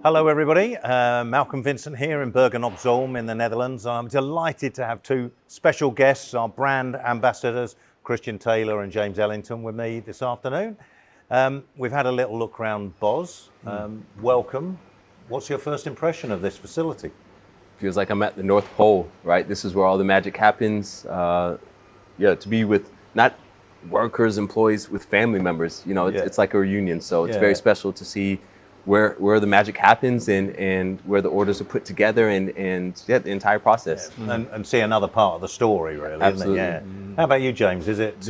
Hello everybody, Malcolm Vincent here in Bergen op Zoom in the Netherlands. I'm delighted to have two special guests, our brand ambassadors, Christian Taylor and James Ellington, with me this afternoon. We've had a little look around Boz. Welcome. What's your first impression of this facility? Feels like I'm at the North Pole, right? This is where all the magic happens. To be with not workers, employees, with family members, it's like a reunion. So it's very special to see where the magic happens and where the orders are put together and the entire process. And see another part of the story, really. Absolutely. Isn't it? How about you, James? Is it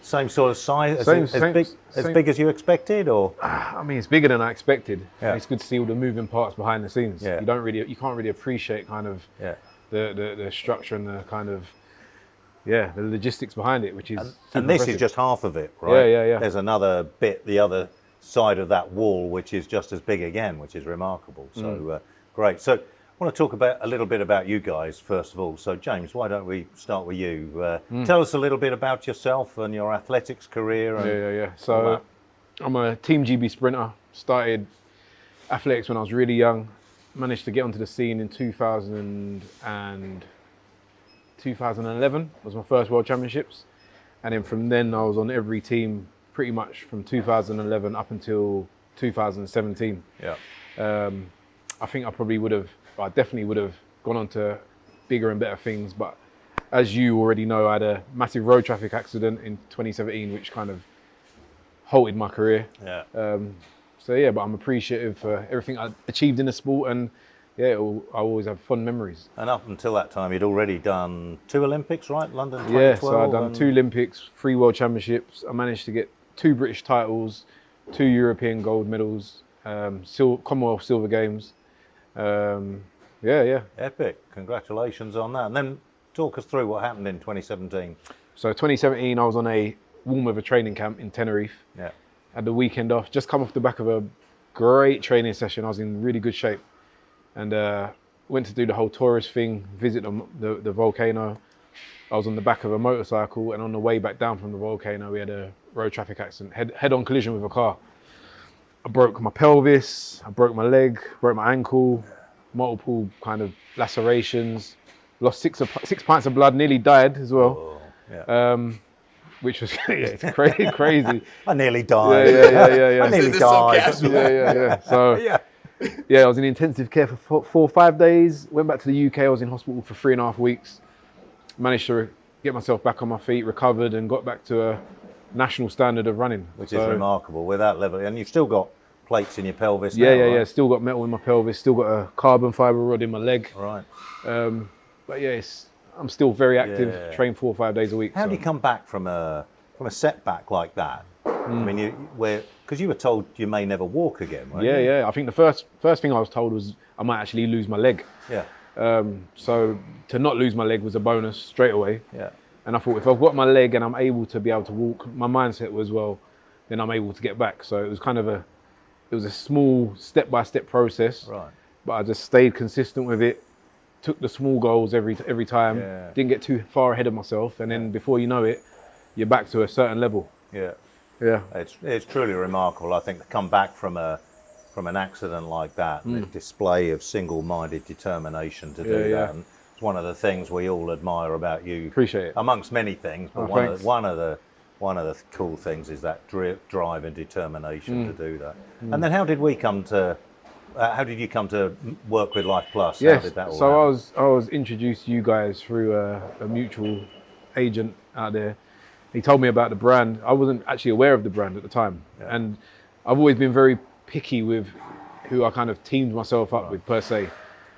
same sort of size, as big as you expected, or? I mean, it's bigger than I expected. Yeah. It's good to see all the moving parts behind the scenes. Yeah. You can't really appreciate kind of the structure and the kind of the logistics behind it, which is and this impressive. is just half of it, right? Yeah. There's another bit, the other side of that wall, which is just as big again, which is remarkable. So great. So I want to talk a little bit about you guys first of all. So James, why don't we start with you? Tell us a little bit about yourself and your athletics career. And So I'm a Team GB sprinter. Started athletics when I was really young. Managed to get onto the scene in 2011 was my first World Championships. And then from then I was on every team pretty much from 2011 up until 2017. Yeah. I think I definitely would have gone on to bigger and better things. But as you already know, I had a massive road traffic accident in 2017, which kind of halted my career. Yeah. But I'm appreciative for everything I achieved in the sport, and I always have fond memories. And up until that time, you'd already done 2 Olympics, right? London 2012. Yeah, so I'd done 2 Olympics, 3 World Championships. I managed to get 2 British titles, 2 European gold medals, Commonwealth Silver Games. Epic. Congratulations on that. And then talk us through what happened in 2017. So 2017, I was on a warm weather training camp in Tenerife. Yeah. Had the weekend off, just come off the back of a great training session. I was in really good shape. And went to do the whole tourist thing, visit the volcano. I was on the back of a motorcycle, and on the way back down from the volcano, we had a road traffic accident, head-on collision with a car. I broke my pelvis, I broke my leg, broke my ankle, multiple kind of lacerations, lost 6 pints of blood, nearly died as well. Oh, yeah. Which was it's crazy. I nearly died. Yeah. I nearly died. So I was in intensive care for 4 or 5 days. Went back to the UK. I was in hospital for 3.5 weeks. Managed to get myself back on my feet, recovered, and got back to a national standard of running, which is remarkable with that level. And you've still got plates in your pelvis now, Yeah. right? Still got metal in my pelvis. Still got a carbon fibre rod in my leg. Right. I'm still very active. Train 4 or 5 days a week. How do you come back from a setback like that? I mean, because you were told you may never walk again, weren't you? Yeah. I think the first thing I was told was I might actually lose my leg. Yeah. So to not lose my leg was a bonus straight away. Yeah. And I thought if I've got my leg and I'm able to walk, my mindset was, well, then I'm able to get back. So it was kind of a small step-by-step process. Right. But I just stayed consistent with it, took the small goals every time, didn't get too far ahead of myself, and then before you know it, you're back to a certain level. Yeah. Yeah. It's truly remarkable. I think to come back from an accident like that, the display of single-minded determination to do that. And it's one of the things we all admire about you. Appreciate it. Amongst many things, but one of the cool things is that drive and determination to do that. And then how did you come to work with Lifeplus? Yes. How did that all So happen? I was introduced to you guys through a mutual agent out there. He told me about the brand. I wasn't actually aware of the brand at the time. Yeah. And I've always been very picky with who I kind of teamed myself up with per se.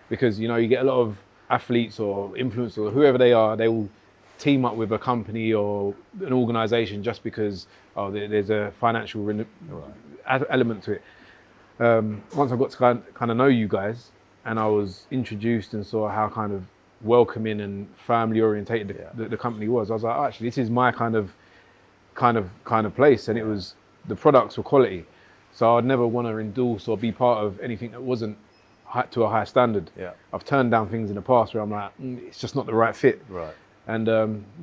Because, you get a lot of athletes or influencers or whoever they are, they will team up with a company or an organization just because there's a financial element to it. Once I got to kind of know you guys and I was introduced and saw how kind of welcoming and family orientated the company was, I was like, actually, this is my kind of place. And it was, the products were quality. So I'd never want to endorse or be part of anything that wasn't to a high standard. Yeah. I've turned down things in the past where I'm like, it's just not the right fit. Right. And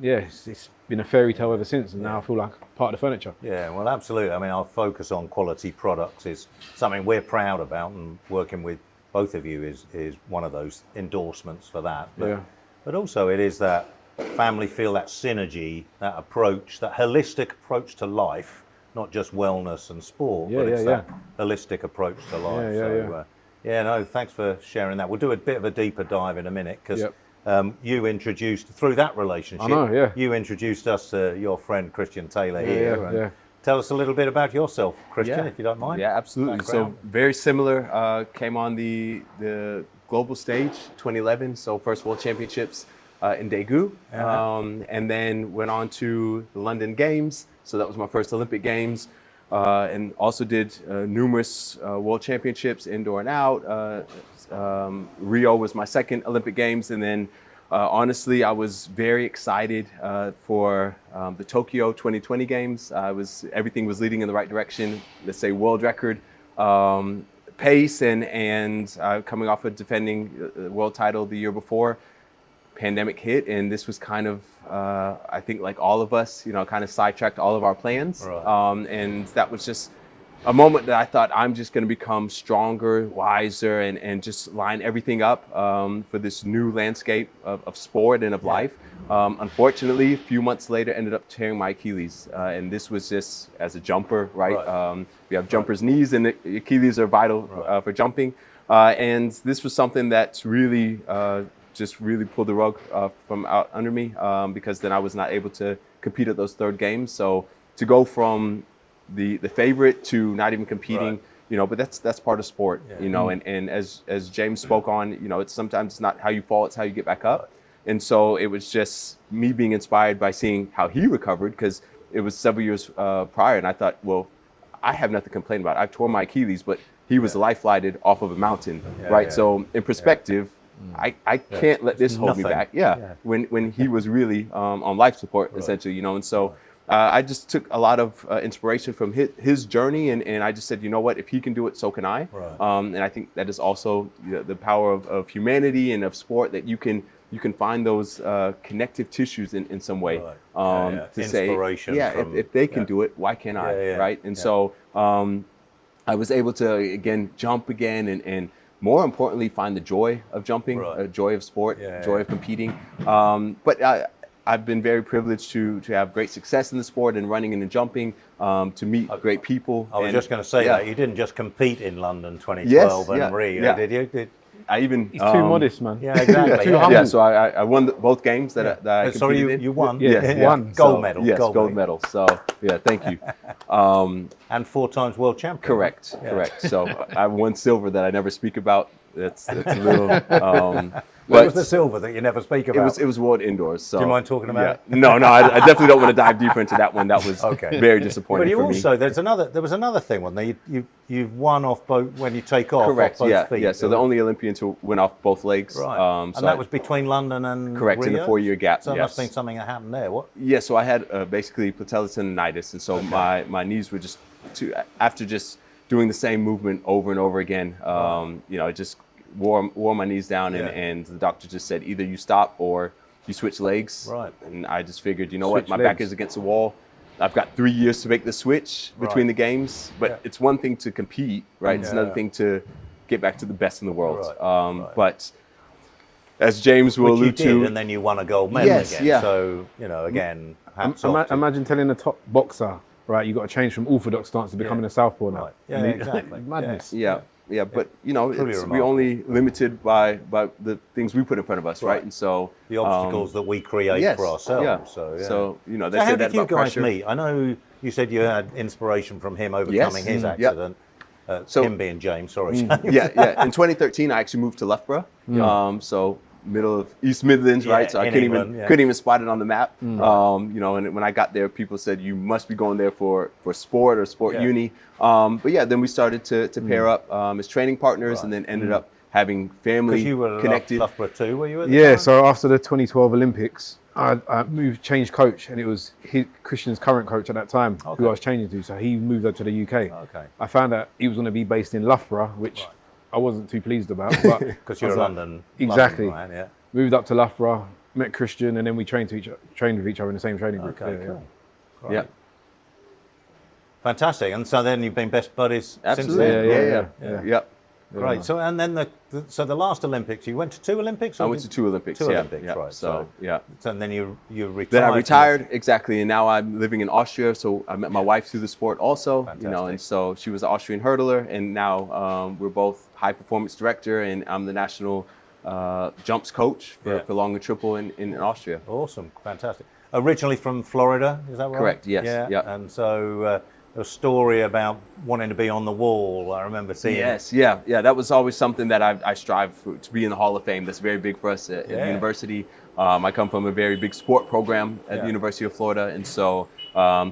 it's been a fairy tale ever since, and now I feel like part of the furniture. Yeah, well, absolutely. I mean, our focus on quality products is something we're proud about, and working with both of you is one of those endorsements for that. But also it is that family feel, that synergy, that approach, that holistic approach to life, not just wellness and sport, but it's that holistic approach to life. No, thanks for sharing that. We'll do a bit of a deeper dive in a minute, because you introduced, through that relationship, you introduced us to your friend Christian Taylor here. Tell us a little bit about yourself, Christian, if you don't mind. Yeah, absolutely. Background. So very similar, came on the global stage 2011, so first World Championships in Daegu, and then went on to the London Games, so that was my first Olympic Games, and also did numerous World Championships, indoor and out. Rio was my second Olympic Games, and then honestly, I was very excited for the Tokyo 2020 Games. Everything was leading in the right direction. Let's say world record pace, and coming off of defending the world title the year before. Pandemic hit, and this was kind of, I think, like all of us, kind of sidetracked all of our plans. And that was just a moment that I thought, I'm just going to become stronger, wiser, and just line everything up for this new landscape of sport and of life. Unfortunately, a few months later, ended up tearing my Achilles. And this was just as a jumper, right? We have jumpers' knees, and the Achilles are vital for jumping. And this was something that's really just really pulled the rug from out under me, because then I was not able to compete at those third games. So to go from the favorite to not even competing, but that's part of sport, and as James spoke on, it's sometimes not how you fall, it's how you get back up. And so it was just me being inspired by seeing how he recovered, because it was several years prior, and I thought, well, I have nothing to complain about. I've torn my Achilles, but he was life-flighted off of a mountain, right? So in perspective, I can't let this hold me back. When he was really on life support, essentially, and so I just took a lot of inspiration from his journey, and I just said, you know what, if he can do it, so can I. And I think that is also the power of humanity and of sport, that you can find those connective tissues in some way to inspiration say, if they can do it, why can't I, right? And so I was able to, again, jump again, and more importantly, find the joy of jumping, joy of sport, joy of competing. But I've been very privileged to have great success in the sport, and running and in jumping, to meet great people. I was just going to say that you didn't just compete in London 2012 and Rio, did you? I even he's too modest, man. Yeah, exactly. So I won both games that I competed sorry, in. you won. Won gold medal. Yes, gold medal. So thank you. And 4 times world champion. Correct. So I won silver that I never speak about. That's a little. What was the silver that you never speak about? It was world indoors. So do you mind talking about it? No, I definitely don't want to dive deeper into that one. That was very disappointing. But you for also me. there was another thing, wasn't there? You've won off both when you take off. Correct. Off both feet. Yeah. So the only Olympians who went off both legs. Right. And that was between London and correct, Rio? in a 4-year gap. So it must have been something that happened there. What? Yeah. So I had basically patella tendonitis, and so my knees were just after just doing the same movement over and over again. It just wore my knees down, and the doctor just said, either you stop or you switch legs. Right. And I just figured, my back is against the wall. I've got 3 years to make the switch between the games, but it's one thing to compete, right? It's another thing to get back to the best in the world. But as James will allude to, and then you won a gold medal again. Yeah. So again, imagine telling a top boxer, right, you got to change from orthodox stance to becoming a southpaw now. Right. Yeah, exactly. Madness. Yeah, but we only limited by the things we put in front of us, right? And so the obstacles that we create for ourselves. So they say how that did you about guys pressure. meet? I know you said you had inspiration from him overcoming his accident. Him being James, sorry. James. In 2013, I actually moved to Loughborough. So middle of East Midlands, right? So I couldn't even spot it on the map. And when I got there, people said you must be going there for sport or sport uni. Then we started to pair up as training partners, and then ended up having family you were connected. Loughborough too, were you? At the time? So after the 2012 Olympics, I changed coach, and it was Christian's current coach at that time who I was changing to. So he moved over to the UK. Okay. I found out he was going to be based in Loughborough, which I wasn't too pleased about. But because you're a London. Exactly. London man, Moved up to Loughborough, met Christian, and then we trained with each other in the same training group. Okay, cool. Great. Yeah. Fantastic. And so then you've been best buddies Absolutely. since then? Yeah. Yep. Great. So and then the last Olympics, you went to 2 Olympics? I went to 2 Olympics. Two yeah. Olympics, yeah. right. So yeah. So and then you retired. Then I retired, exactly, and now I'm living in Austria. So I met my wife through the sport also, Fantastic. and so she was an Austrian hurdler, and now we're both high performance director, and I'm the national jumps coach for long and triple in Austria. Awesome. Fantastic. Originally from Florida, is that right? Correct, yes, Yeah. yeah. And so a story about wanting to be on the wall, I remember seeing. Yes, yeah. That was always something that I strive for, to be in the Hall of Fame. That's very big for us at the university. I come from a very big sport program at the University of Florida, and so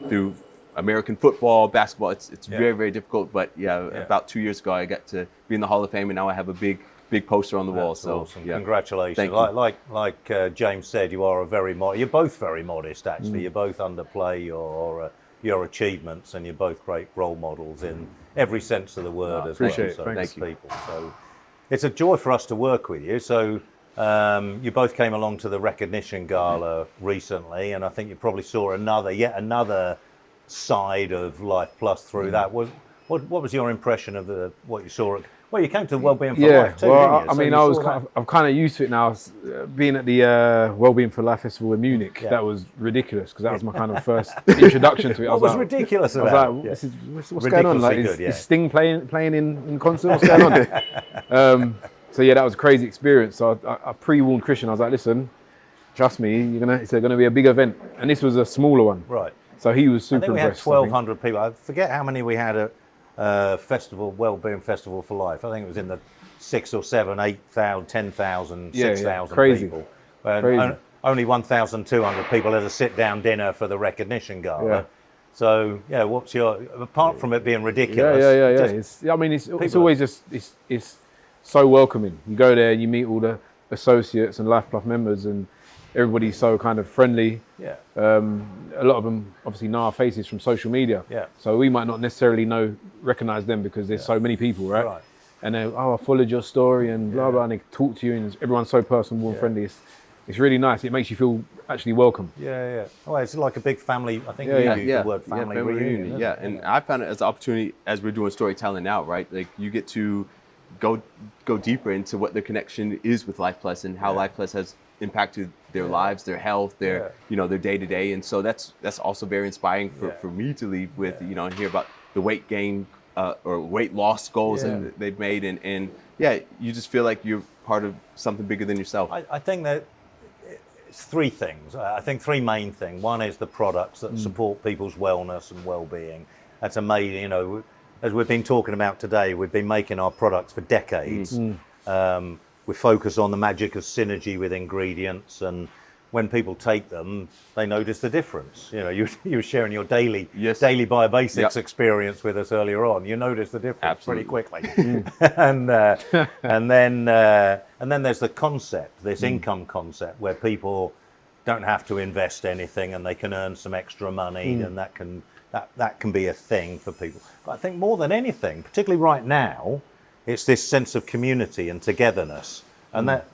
through American football, basketball, it's very, very difficult. But about 2 years ago, I got to be in the Hall of Fame, and now I have a big poster on the wall. That's So awesome. yeah. Congratulations. Thank you. Like James said, you're both very modest actually. You both underplay your achievements, and you're both great role models in every sense of the word as well. Appreciate it. So Thank to people. So it's a joy for us to work with you. So you both came along to the recognition gala recently, and I think you probably saw yet another side of Lifeplus through that. What was your impression of what you saw? Well, you came to the Wellbeing for Life too, well, didn't you? I mean, I'm kind of used to it now. Being at the Wellbeing for Life Festival in Munich, that was ridiculous because that was my kind of first introduction to it. What was ridiculous about it? I was like, what's going on? Like, is Sting playing in concert? What's going on? So yeah, that was a crazy experience. So I pre-warned Christian. I was like, listen, trust me, it's going to be a big event, and this was a smaller one. Right. So he was super I think we had impressed. 1,200 people. I forget how many we had at Wellbeing Festival for Life. I think it was in the 6 or 7, 8,000, 10,000, 6,000 crazy. people. Crazy. Only 1,200 people at a sit-down dinner for the recognition gala. Yeah. So yeah, what's your, apart from it being ridiculous? Yeah. It's always just it's so welcoming. You go there and you meet all the associates and Lifeplus members, and everybody's so kind of friendly. Yeah. A lot of them obviously know our faces from social media. Yeah. So we might not necessarily recognize them because there's so many people, right? Right. And they, I followed your story and blah blah, and they talk to you, and everyone's so personable and friendly. It's really nice. It makes you feel actually welcome. Yeah. Well, it's like a big family. I think you use the word family reunion. Yeah, and I found it as an opportunity as we're doing storytelling now, right? Like you get to go deeper into what the connection is with Lifeplus and how Lifeplus has impacted their lives, their health, their their day to day, and so that's also very inspiring for me to leave with, and hear about the weight gain or weight loss goals that they've made, and you just feel like you're part of something bigger than yourself. I think that it's 3 things. I think 3 main things. One is the products that support people's wellness and well-being. That's amazing. As we've been talking about today, we've been making our products for decades. We focus on the magic of synergy with ingredients, and when people take them, they notice the difference. You were sharing your daily biobasics experience with us earlier on. You notice the difference pretty quickly. and then there's the concept, this income concept, where people don't have to invest anything and they can earn some extra money, and that can be a thing for people. But I think more than anything, particularly right now, it's this sense of community and togetherness, and that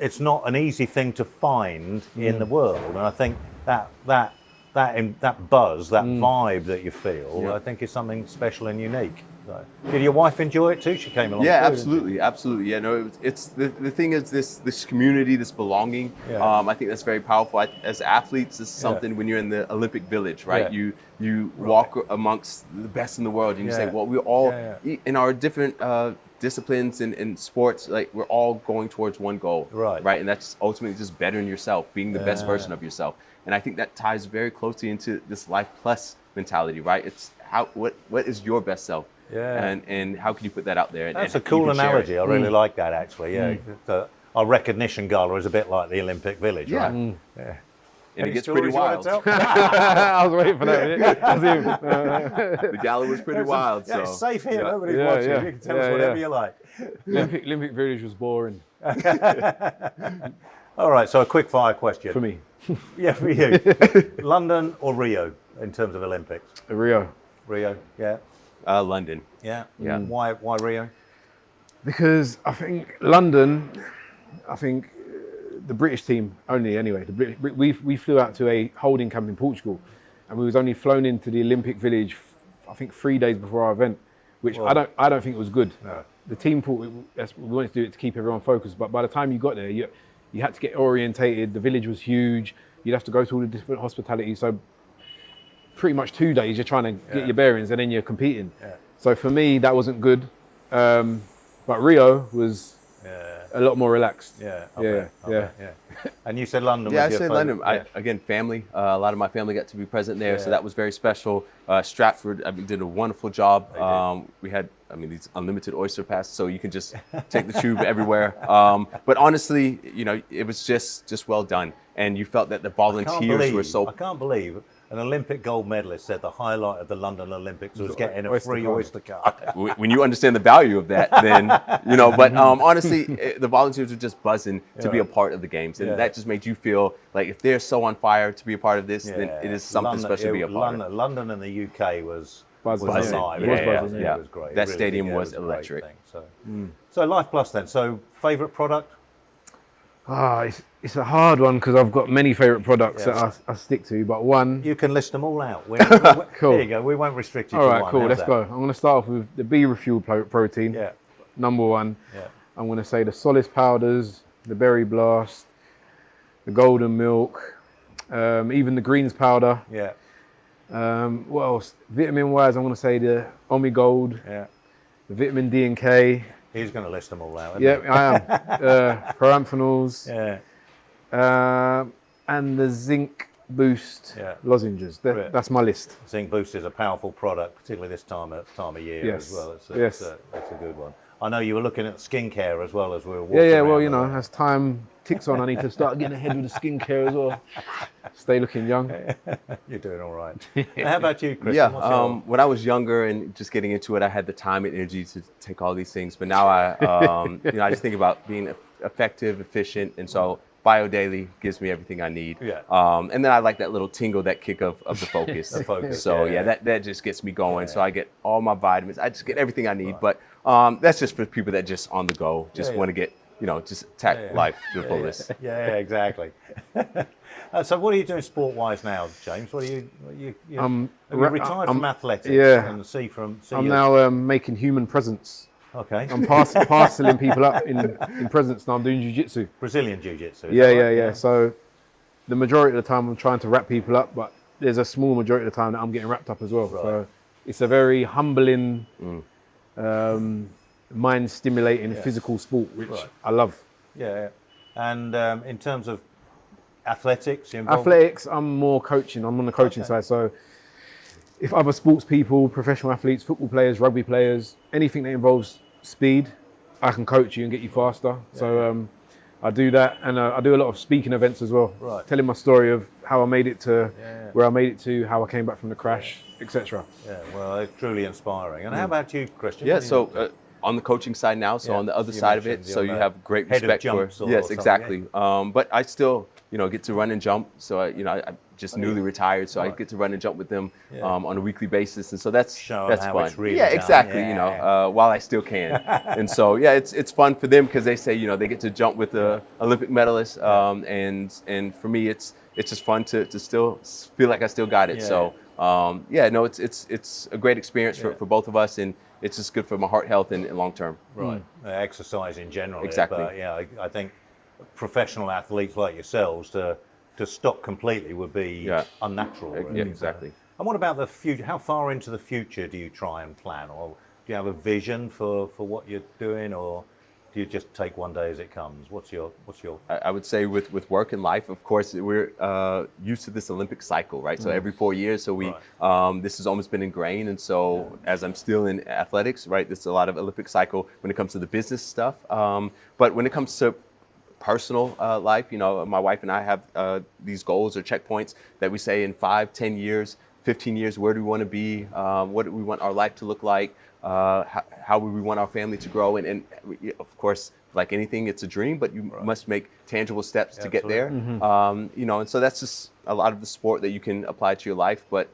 it's not an easy thing to find in the world. And I think that buzz, that vibe that you feel, I think is something special and unique. So, did your wife enjoy it too? She came along. Yeah, too, absolutely. Yeah, no, it's the thing is this community, this belonging. I think that's very powerful. As athletes, this is something when you're in the Olympic Village, right? You walk amongst the best in the world, and you say, well, we're all in our different disciplines in sports, like we're all going towards one goal, right? And that's ultimately just bettering yourself, being the best version of yourself. And I think that ties very closely into this Lifeplus mentality, right? It's what is your best self, and how can you put that out there? That's a cool analogy. I really like that actually. Yeah, our recognition gala is a bit like the Olympic Village, right? Yeah. And it gets pretty wild. I was waiting for that. The gala was pretty wild. So it's safe here. Nobody's watching. You can tell us whatever you like. Olympic Village was boring. All right, so a quick fire question. For me. Yeah, for you. London or Rio in terms of Olympics? Rio. Rio, yeah. London. Yeah. Yeah. Why Rio? Because I think London, the British team only anyway. We flew out to a holding camp in Portugal, and we was only flown into the Olympic Village, I think 3 days before our event, which I don't think was good. No. The team thought we wanted to do it to keep everyone focused, but by the time you got there, you had to get orientated. The village was huge. You'd have to go to all the different hospitalities. So pretty much 2 days you're trying to get your bearings, and then you're competing. Yeah. So for me, that wasn't good. But Rio was a lot more relaxed. Yeah. And you said London. Yeah, I said London. Again, family. A lot of my family got to be present there, so that was very special. Stratford, did a wonderful job. We had, these unlimited oyster passes, so you can just take the tube everywhere. But honestly, it was just well done, and you felt that the volunteers were so. I can't believe an Olympic gold medalist said the highlight of the London Olympics was getting a free oyster card. When you understand the value of that, then, but honestly, the volunteers were just buzzing to be a part of the games. And that just made you feel like if they're so on fire to be a part of this, then it is something special to be a part of. London and the UK was buzzing. Alive. It was great. That stadium was electric. So Lifeplus then. So favourite product? It's a hard one because I've got many favourite products that I stick to, but one... You can list them all out. Cool. There you go. We won't restrict you to one. All right, cool. Let's go. I'm going to start off with the Be Refueled protein, number one. Yeah. I'm going to say the Solace powders, the Berry Blast, the Golden Milk, even the Greens powder. Yeah. What else? Vitamin-wise, I'm going to say the Omi-Gold, the Vitamin D and K. He's going to list them all out. Yeah, I am. Paramphenol. And the Zinc Boost lozenges. That's my list. Zinc Boost is a powerful product, particularly this time of year as well. It's a good one. I know you were looking at skincare as well as we were walking around. Well, as time ticks on, I need to start getting ahead with the skincare as well. Stay looking young. You're doing all right. How about you, Chris? When I was younger and just getting into it, I had the time and energy to take all these things. But now I just think about being effective, efficient, and so BioDaily gives me everything I need. And then I like that little tingle, that kick of the focus. That just gets me going. So I get all my vitamins. I just get everything I need. But that's just for people that just on the go, just want to get, just attack life to the fullest. Yeah, exactly. So what are you doing sport-wise now, James? What are you retired from athletics? And I'm now making human presents. Okay. I'm parceling people up in presents now. I'm doing jiu-jitsu. Brazilian jiu-jitsu. Yeah. So the majority of the time I'm trying to wrap people up, but there's a small majority of the time that I'm getting wrapped up as well. Right. So it's a very humbling, mind-stimulating physical sport, which I love. Yeah. And in terms of athletics, I'm more coaching. I'm on the coaching side. So if other sports people, professional athletes, football players, rugby players, anything that involves speed, I can coach you and get you faster. So I do that, and I do a lot of speaking events as well, telling my story of how I made it to where I made it to, how I came back from the crash, etc. Yeah, well, it's truly inspiring. And how about you, Christian? Yeah, so on the coaching side now, so on the other side of it, so you have great respect for. Yes, exactly. But I still, get to run and jump. So I just newly retired, so I get to run and jump with them on a weekly basis, and so that's fun. It's really exactly. While I still can, and so it's fun for them because they say they get to jump with the Olympic medalists, and for me it's just fun to still feel like I still got it. So it's a great experience for both of us, and it's just good for my heart health and long term. Right, exercise in general. Exactly. But I think professional athletes like yourselves to stop completely would be unnatural. Really. Yeah, exactly. And what about the future? How far into the future do you try and plan, or do you have a vision for what you're doing, or do you just take one day as it comes? What's your? I would say with work and life, of course, we're used to this Olympic cycle, right? So every 4 years, so we this has almost been ingrained, and so as I'm still in athletics, right, there's a lot of Olympic cycle when it comes to the business stuff. But when it comes to personal life, my wife and I have these goals or checkpoints that we say in 5, 10 years, 15 years, where do we want to be? What do we want our life to look like? How would we want our family to grow? And of course, like anything, it's a dream, but you must make tangible steps to get there. And so that's just a lot of the sport that you can apply to your life. But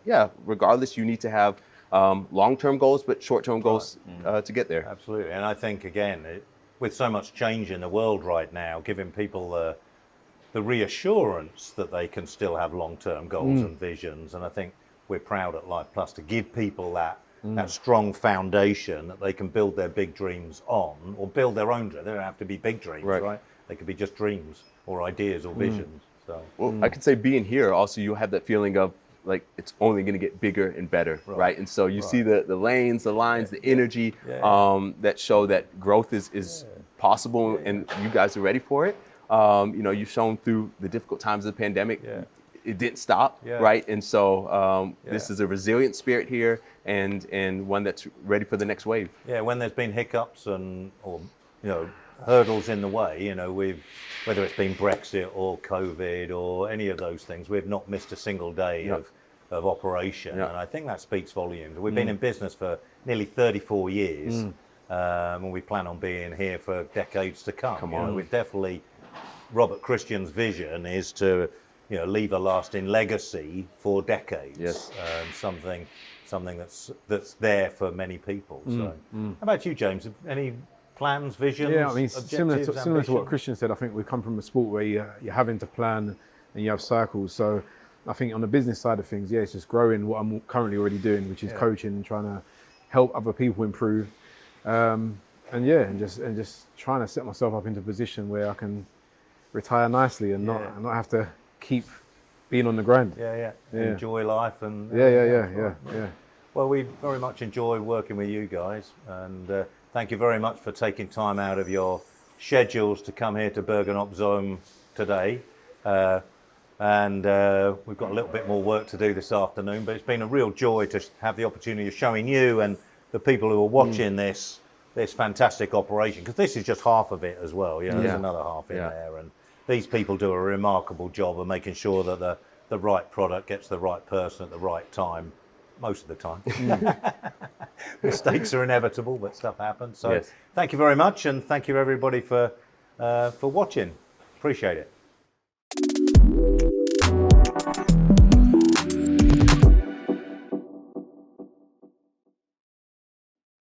regardless, you need to have long-term goals, but short-term goals to get there. Absolutely. And I think, again, with so much change in the world right now, giving people the reassurance that they can still have long-term goals and visions. And I think we're proud at Lifeplus to give people that strong foundation that they can build their big dreams on, or build their own dreams. They don't have to be big dreams, right? They could be just dreams or ideas or visions. So, well, I could say being here also, you have that feeling of like it's only going to get bigger and better, right? And so you see the lanes, the lines, the energy that show that growth is possible, and you guys are ready for it. You know, you've shown through the difficult times of the pandemic, it didn't stop, right? And so this is a resilient spirit here, and one that's ready for the next wave. Yeah, when there's been hiccups or you know, hurdles in the way, you know, whether it's been Brexit or COVID or any of those things, we've not missed a single day of operation, and I think that speaks volumes. We've been in business for nearly 34 years, and we plan on being here for decades to come. Come you know, on. we've definitely, Robert Christian's vision is to, you know, leave a lasting legacy for decades. Yes. Something that's there for many people. So, how about you, James? Any plans, visions? Yeah, I mean, objectives, similar to what ambitions? Christian said, I think we come from a sport where you're having to plan and you have cycles. So I think on the business side of things, it's just growing what I'm currently already doing, which is coaching and trying to help other people improve. And just trying to set myself up into a position where I can retire nicely and not have to keep being on the grind. Enjoy life and Yeah. Well, we very much enjoy working with you guys, and thank you very much for taking time out of your schedules to come here to Bergen op Zoom today. And we've got a little bit more work to do this afternoon, but it's been a real joy to have the opportunity of showing you and the people who are watching this fantastic operation, because this is just half of it as well. You know, there's another half in there, and these people do a remarkable job of making sure that the right product gets the right person at the right time, most of the time. Mistakes are inevitable, but stuff happens. So thank you very much, and thank you everybody for watching. Appreciate it.